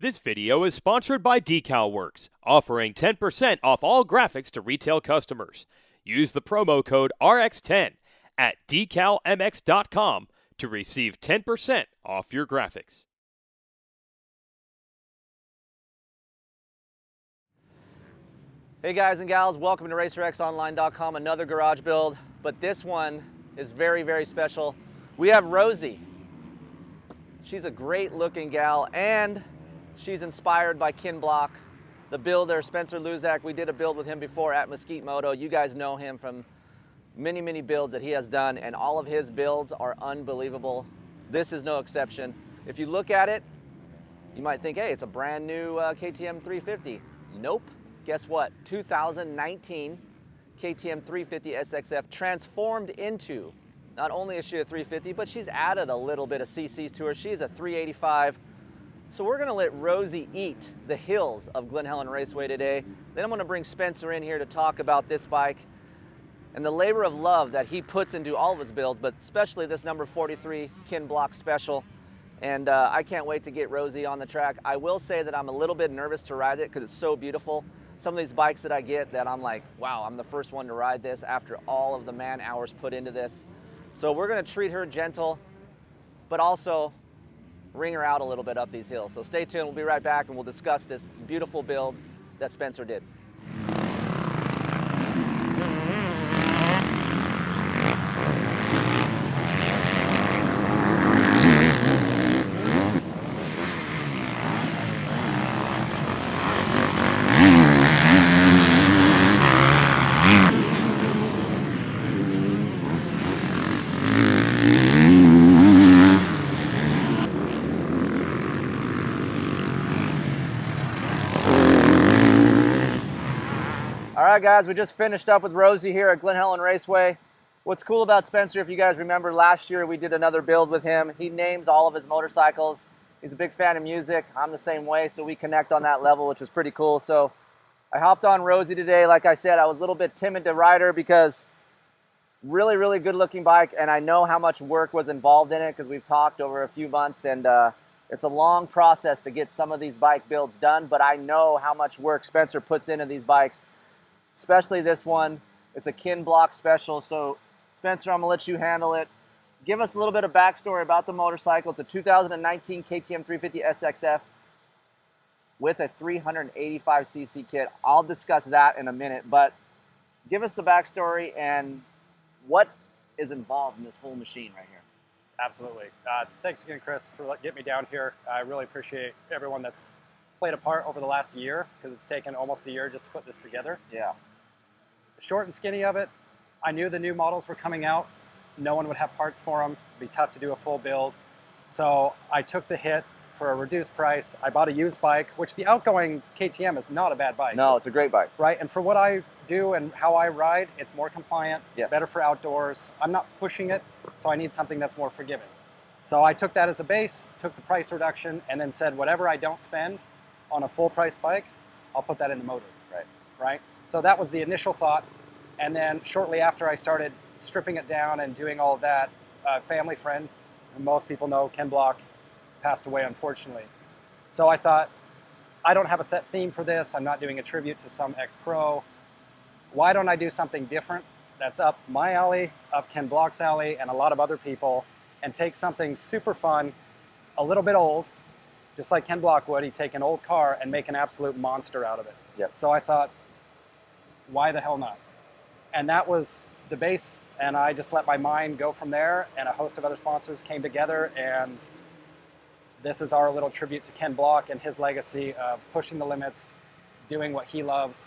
This video is sponsored by DecalWorks, offering 10% off all graphics to retail customers. Use the promo code RX10 at decalmx.com to receive 10% off your graphics. Hey guys and gals, welcome to RacerXOnline.com, another garage build, but this one is very, very special. We have Rosie. She's a great looking gal and she's inspired by Ken Block, the builder, Spencer Luzak. We did a build with him before at Mesquite Moto. You guys know him from many, many builds that he has done, and all of his builds are unbelievable. This is no exception. If you look at it, you might think, hey, it's a brand new KTM 350. Nope. Guess what? 2019 KTM 350 SXF transformed into, not only is she a 350, but she's added a little bit of CCs to her. She's a 385. So we're gonna let Rosie eat the hills of Glen Helen Raceway today. Then I'm gonna bring Spencer in here to talk about this bike and the labor of love that he puts into all of his builds, but especially this number 43 Ken Block Special. And I can't wait to get Rosie on the track. I will say that I'm a little bit nervous to ride it because it's so beautiful. Some of these bikes that I get that I'm like, wow, I'm the first one to ride this after all of the man hours put into this. So we're gonna treat her gentle, but also ring her out a little bit up these hills. So stay tuned, we'll be right back and we'll discuss this beautiful build that Spencer did. All right, guys, we just finished up with Rosie here at Glen Helen Raceway. What's cool about Spencer, if you guys remember last year, we did another build with him. He names all of his motorcycles. He's a big fan of music. I'm the same way, so we connect on that level, which is pretty cool. So I hopped on Rosie today. Like I said, I was a little bit timid to ride her because really, really good looking bike, and I know how much work was involved in it because we've talked over a few months, and it's a long process to get some of these bike builds done, but I know how much work Spencer puts into these bikes. Especially this one. It's a Ken Block Special. So Spencer, I'm gonna let you handle it. Give us a little bit of backstory about the motorcycle. It's a 2019 KTM 350 SXF with a 385cc kit. I'll discuss that in a minute, but give us the backstory and what is involved in this whole machine right here. Absolutely. Thanks again, Chris, for getting me down here. I really appreciate everyone that's played a part over the last year, because it's taken almost a year just to put this together. Yeah. The short and skinny of it, I knew the new models were coming out. No one would have parts for them. It'd be tough to do a full build. So I took the hit for a reduced price. I bought a used bike, which the outgoing KTM is not a bad bike. No, it's a great bike. Right, and for what I do and how I ride, it's more compliant, yes, better for outdoors. I'm not pushing it, so I need something that's more forgiving. So I took that as a base, took the price reduction, and then said whatever I don't spend on a full price bike, I'll put that in the motor. Right? So that was the initial thought. And then shortly after I started stripping it down and doing all of that, a family friend, and most people know Ken Block, passed away unfortunately. So I thought, I don't have a set theme for this. I'm not doing a tribute to some ex-pro. Why don't I do something different that's up my alley, up Ken Block's alley, and a lot of other people, and take something super fun, a little bit old, just like Ken Block would. He'd take an old car and make an absolute monster out of it. Yep. So I thought, why the hell not? And that was the base, and I just let my mind go from there, and a host of other sponsors came together, and this is our little tribute to Ken Block and his legacy of pushing the limits, doing what he loves,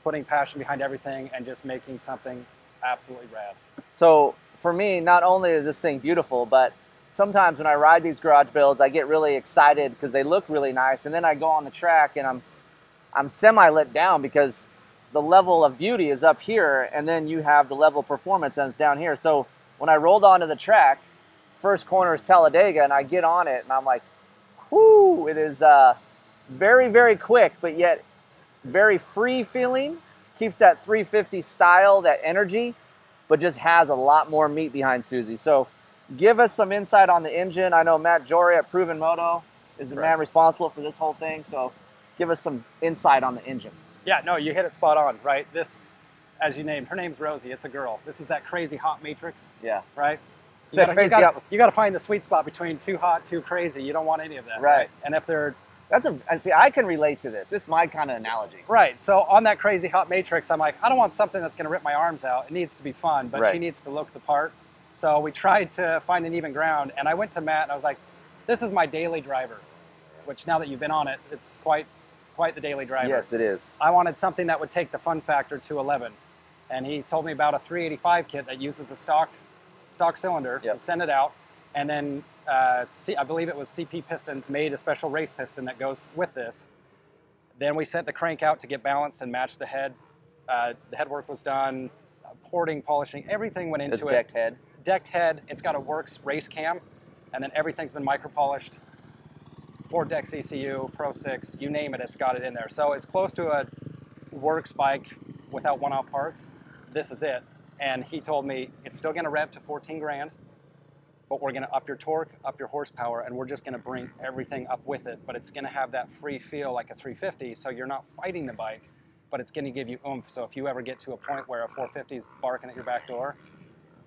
putting passion behind everything, and just making something absolutely rad. So for me, not only is this thing beautiful, but sometimes when I ride these garage builds, I get really excited because they look really nice, and then I go on the track and I'm semi let down because the level of beauty is up here, and then you have the level of performance that's down here. So when I rolled onto the track, first corner is Talladega, and I get on it, and I'm like, whoo, it is very, very quick, but yet very free feeling. Keeps that 350 style, that energy, but just has a lot more meat behind Susie. So give us some insight on the engine. I know Matt Jory at Proven Moto is the Correct. man responsible for this whole thing. So give us some insight on the engine. Yeah, no, you hit it spot on, right? This, as you named, her name's Rosie. It's a girl. This is that crazy hot matrix, Yeah. right? You That gotta, crazy you, gotta, hot- you gotta find the sweet spot between too hot, too crazy. You don't want any of that, Right. And if they're And see, I can relate to this. This is my kind of analogy. right, so on that crazy hot matrix, I'm like, I don't want something that's gonna rip my arms out. It needs to be fun, but Right. she needs to look the part. So we tried to find an even ground, and I went to Matt and I was like, this is my daily driver, which now that you've been on it, it's quite the daily driver. Yes, it is. I wanted something that would take the fun factor to 11. And he told me about a 385 kit that uses a stock cylinder. Yep. You send it out, and then I believe it was CP Pistons made a special race piston that goes with this. Then we sent the crank out to get balanced and match the head. The head work was done, porting, polishing, everything went into This it. decked head. Decked head. It's got a Works race cam, and then everything's been micro polished. 4-Dex ECU, Pro 6, you name it, it's got it in there. So it's close to a Works bike without one-off parts. This is it. And he told me it's still going to rev to 14 grand, but we're going to up your torque, up your horsepower, and we're just going to bring everything up with it. But it's going to have that free feel like a 350, so you're not fighting the bike, but it's going to give you oomph. So if you ever get to a point where a 450 is barking at your back door,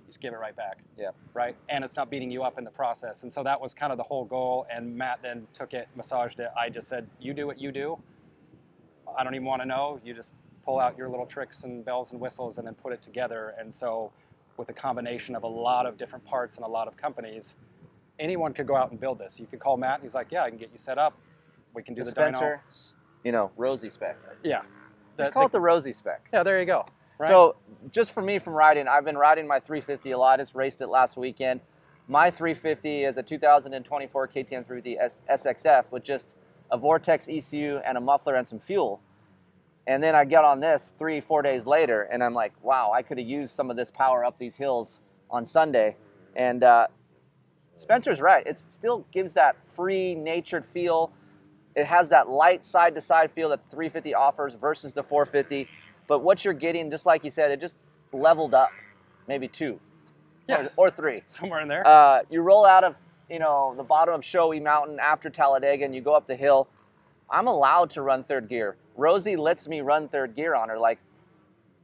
just give it right back. Yeah. Right? And it's not beating you up in the process. And so that was kind of the whole goal. And Matt then took it, massaged it. I just said, you do what you do. I don't even want to know. You just pull out your little tricks and bells and whistles and then put it together. And so with a combination of a lot of different parts and a lot of companies, anyone could go out and build this. You could call Matt and he's like, yeah, I can get you set up. We can do the Spencer, dyno. Rosie Spec. Yeah. Let's call it the Rosie Spec. Yeah, there you go. Right? So just for me from riding, I've been riding my 350 a lot. I just raced it last weekend. My 350 is a 2024 KTM 350 SXF with just a Vortex ECU and a muffler and some fuel. And then I get on this 3-4 days later, and I'm like, wow, I could have used some of this power up these hills on Sunday. And Spencer's right. It still gives that free, natured feel. It has that light side-to-side feel that the 350 offers versus the 450. But what you're getting, just like you said, it just leveled up, maybe 2 Yes. or 3. Somewhere in there. You roll out of the bottom of Showy Mountain after Talladega, and you go up the hill. I'm allowed to run third gear. Rosie lets me run third gear on her. Like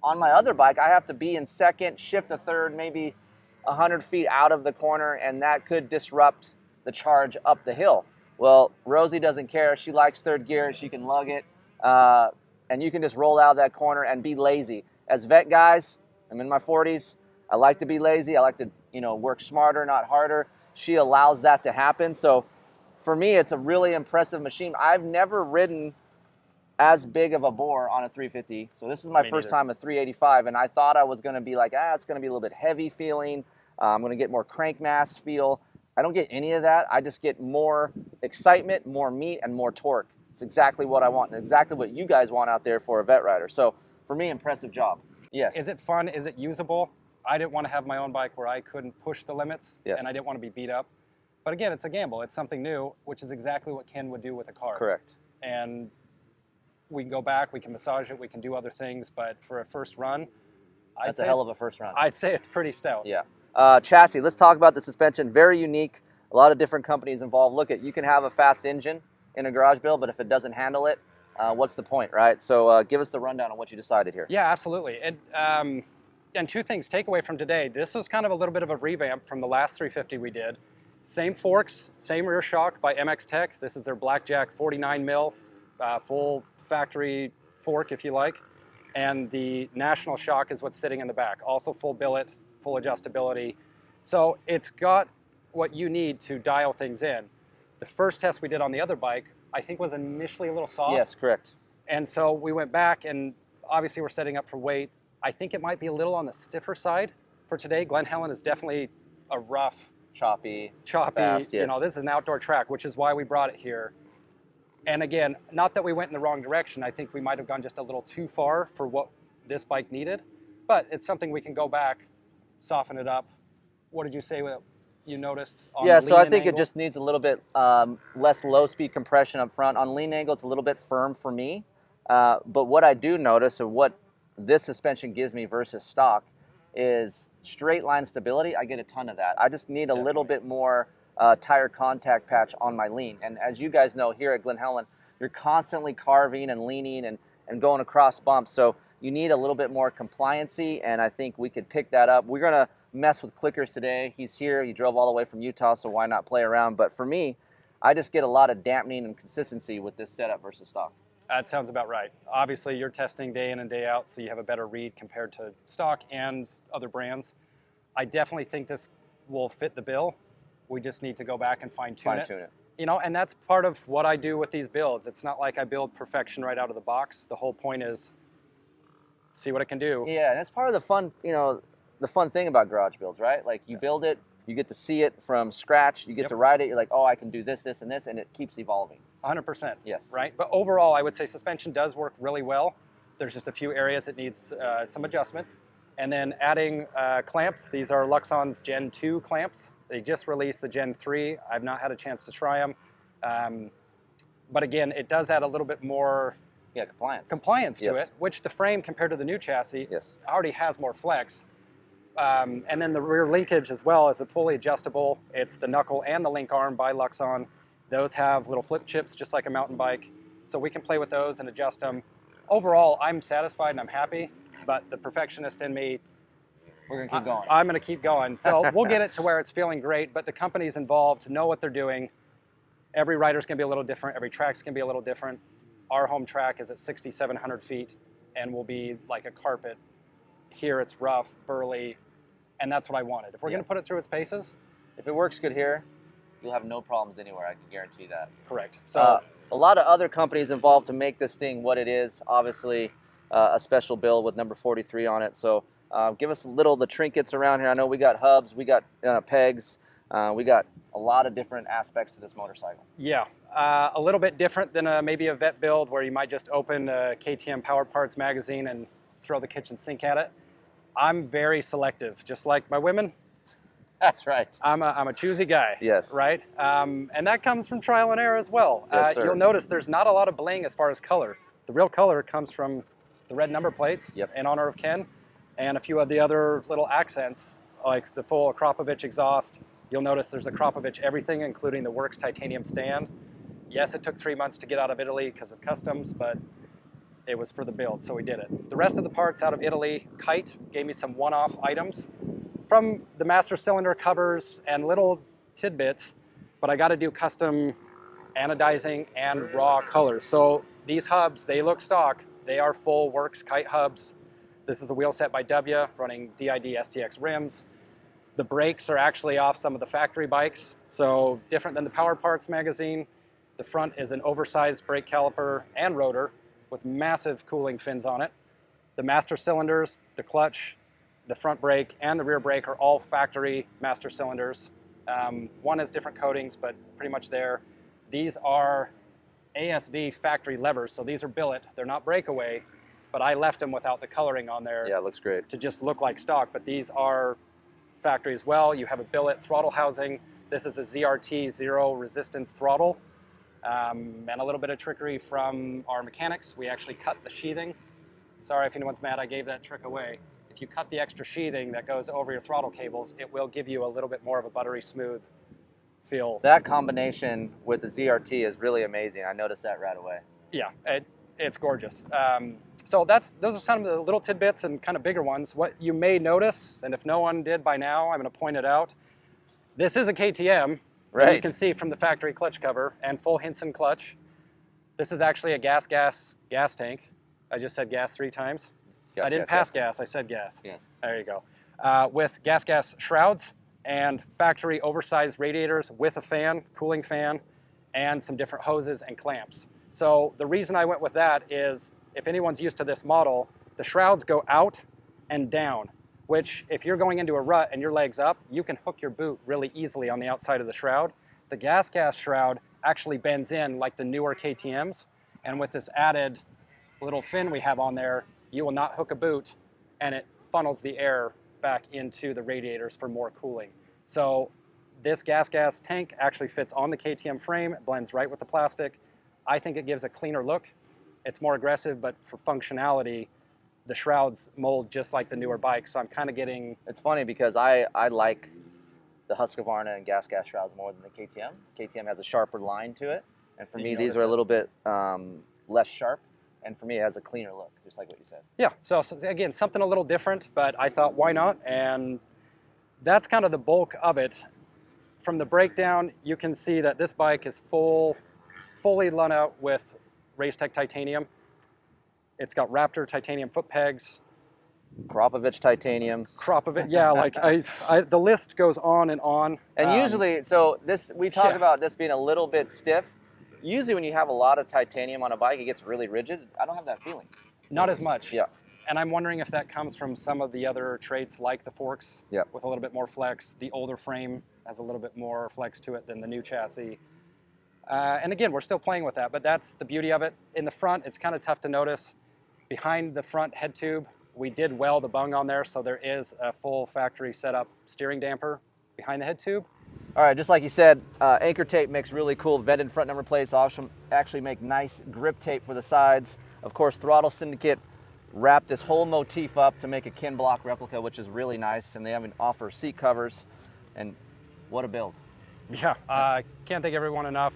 on my other bike, I have to be in second, shift to third, maybe 100 feet out of the corner, and that could disrupt the charge up the hill. Well, Rosie doesn't care. She likes third gear. She can lug it, and you can just roll out of that corner and be lazy. As vet guys, I'm in my 40s. I like to be lazy. I like to, work smarter, not harder. She allows that to happen. So for me, it's a really impressive machine. I've never ridden as big of a bore on a 350. So this is my first time at 385, and I thought I was going to be like, it's going to be a little bit heavy feeling. I'm going to get more crank mass feel. I don't get any of that. I just get more excitement, more meat, and more torque. It's exactly what I want and exactly what you guys want out there for a vet rider. So for me, impressive job. Yes. Is it fun? Is it usable? I didn't want to have my own bike where I couldn't push the limits, and I didn't want to be beat up. But again, it's a gamble. It's something new, which is exactly what Ken would do with a car. Correct. And we can go back, we can massage it, we can do other things, but for a first run, That's a hell of a first run. I'd say it's pretty stout. Yeah. Chassis, let's talk about the suspension. Very unique. A lot of different companies involved. Look, you can have a fast engine in a garage build, but if it doesn't handle it, what's the point, right? So give us the rundown on what you decided here. Yeah, absolutely. And 2 things, takeaway from today. This was kind of a little bit of a revamp from the last 350 we did. Same forks, same rear shock by MX Tech. This is their Blackjack 49 mil, full factory fork, if you like. And the National shock is what's sitting in the back. Also full billet, full adjustability. So it's got what you need to dial things in. The first test we did on the other bike, I think was initially a little soft. Yes, correct. And so we went back, and obviously we're setting up for weight. I think it might be a little on the stiffer side for today. Glen Helen is definitely a rough, choppy, fast, yes. This is an outdoor track, which is why we brought it here. And again, not that we went in the wrong direction. I think we might have gone just a little too far for what this bike needed, but it's something we can go back, soften it up. What did you say you noticed on the so I lean-in think angle? it just needs a little bit less low-speed compression up front. On lean angle, it's a little bit firm for me. But what I do notice, or what this suspension gives me versus stock, is straight line stability. I get a ton of that. I just need a little bit more tire contact patch on my lean. And as you guys know, here at Glen Helen, you're constantly carving and leaning and going across bumps. So you need a little bit more compliancy, and I think we could pick that up. We're going to mess with clickers today. He's here. He drove all the way from Utah, so why not play around? But for me, I just get a lot of dampening and consistency with this setup versus stock. That sounds about right. Obviously, you're testing day in and day out, so you have a better read compared to stock and other brands. I definitely think this will fit the bill. We just need to go back and fine-tune it. You know, and that's part of what I do with these builds. It's not like I build perfection right out of the box. The whole point is see what it can do. Yeah, and that's part of the fun, you know, the fun thing about garage builds, right? Like you build it, you get to see it from scratch, you get to ride it, you're like, oh, I can do this, this, and this, and it keeps evolving. 100%. Yes. Right? But overall, I would say suspension does work really well. There's just a few areas that needs some adjustment. And then adding clamps. These are Luxon's Gen 2 clamps. They just released the Gen 3. I've not had a chance to try them. But again, it does add a little bit more compliance to it, which the frame compared to the new chassis already has more flex. And then the rear linkage as well is fully adjustable. It's the knuckle and the link arm by Luxon. Those have little flip chips just like a mountain bike. So we can play with those and adjust them. Overall, I'm satisfied and I'm happy, but the perfectionist in me, we're going to keep going. I'm going to keep going. So we'll get it to where it's feeling great, but the companies involved know what they're doing. Every rider's going to be a little different. Every track's going to be a little different. Our home track is at 6,700 feet and will be like a carpet. Here it's rough, burly, and that's what I wanted. If we're going to put it through its paces. If it works good here, you'll have no problems anywhere. I can guarantee that. Correct. So a lot of other companies involved to make this thing what it is. Obviously, a special build with number 43 on it. So give us the trinkets around here. I know we got hubs, we got pegs, we got a lot of different aspects to this motorcycle. Yeah, a little bit different than maybe a vet build where you might just open a KTM Power Parts magazine and throw the kitchen sink at it. I'm very selective, just like my women. That's right. I'm a choosy guy. Yes. Right? And that comes from trial and error as well. Yes, sir. You'll notice there's not a lot of bling as far as color. The real color comes from the red number plates in honor of Ken and a few of the other little accents like the full Akrapovic exhaust. You'll notice there's Akrapovic everything, including the Works titanium stand. Yes, it took 3 months to get out of Italy because of customs, but it was for the build, so we did it. The rest of the parts out of Italy, Kite gave me some one-off items from the master cylinder covers and little tidbits, but I got to do custom anodizing and raw colors. So these hubs, they look stock. They are full Works Kite hubs. This is a wheel set by Dubya running DID STX rims. The brakes are actually off some of the factory bikes, so different than the Power Parts magazine. The front is an oversized brake caliper and rotor with massive cooling fins on it. The master cylinders, the clutch, the front brake, and the rear brake are all factory master cylinders. One has different coatings, but pretty much there. These are ASV factory levers, so these are billet. They're not breakaway, but I left them without the coloring on there. Yeah, it looks great. To just look like stock, but these are factory as well. You have a billet throttle housing. This is a ZRT zero resistance throttle. And a little bit of trickery from our mechanics. We actually cut the sheathing. Sorry if anyone's mad, I gave that trick away. If you cut the extra sheathing that goes over your throttle cables, it will give you a little bit more of a buttery smooth feel. That combination with the ZRT is really amazing. I noticed that right away. Yeah, it's gorgeous. So those are some of the little tidbits and kind of bigger ones. What you may notice, and if no one did by now, I'm going to point it out. This is a KTM. Right. You can see from the factory clutch cover and full Hinson clutch. This is actually a gas tank. I just said gas 3 times. I didn't pass gas, I said gas. Yes. There you go. With gas shrouds and factory oversized radiators with a fan, cooling fan, and some different hoses and clamps. So the reason I went with that is if anyone's used to this model, the shrouds go out and down, which if you're going into a rut and your leg's up, you can hook your boot really easily on the outside of the shroud. The gas shroud actually bends in like the newer KTMs, and with this added little fin we have on there, you will not hook a boot, and it funnels the air back into the radiators for more cooling. So this gas tank actually fits on the KTM frame, it blends right with the plastic. I think it gives a cleaner look. It's more aggressive, but for functionality, the shrouds mold just like the newer bikes, so I'm kind of getting... It's funny because I like the Husqvarna and gas shrouds more than the KTM. KTM has a sharper line to it, and for me, these are a little bit less sharp, and for me, it has a cleaner look, just like what you said. Yeah, so again, something a little different, but I thought, why not? And that's kind of the bulk of it. From the breakdown, you can see that this bike is fully run out with Racetech titanium. It's got Raptor titanium foot pegs. Akrapovic titanium. Akrapovic, yeah, like the list goes on and on. And usually, so this, we talk about this being a little bit stiff. Usually when you have a lot of titanium on a bike, it gets really rigid. I don't have that feeling. Not as much. Yeah. And I'm wondering if that comes from some of the other traits like the forks with a little bit more flex. The older frame has a little bit more flex to it than the new chassis. And again, we're still playing with that, but that's the beauty of it. In the front, it's kind of tough to notice. Behind the front head tube, we did weld the bung on there, so there is a full factory setup steering damper behind the head tube. All right, just like you said, anchor tape makes really cool vented front number plates. Also actually make nice grip tape for the sides. Of course, Throttle Syndicate wrapped this whole motif up to make a kin block replica, which is really nice, and they even offer seat covers, and what a build. Yeah, can't thank everyone enough.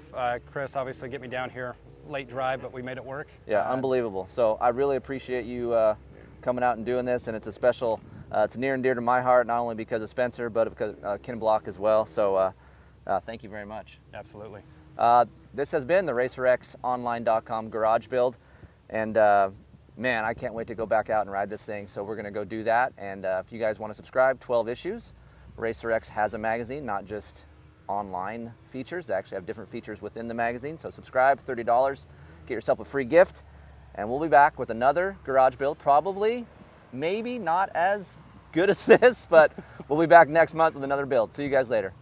Chris obviously get me down here. Late drive, but we made it work. Yeah, unbelievable. So I really appreciate you coming out and doing this, and it's a special, it's near and dear to my heart, not only because of Spencer, but because Ken Block as well. So thank you very much. Absolutely. This has been the RacerXOnline.com garage build, and man, I can't wait to go back out and ride this thing. So we're going to go do that, and if you guys want to subscribe, 12 issues. RacerX has a magazine, not just online features. They actually have different features within the magazine. So subscribe, $30, get yourself a free gift, and we'll be back with another garage build. Probably, maybe not as good as this, but we'll be back next month with another build. See you guys later.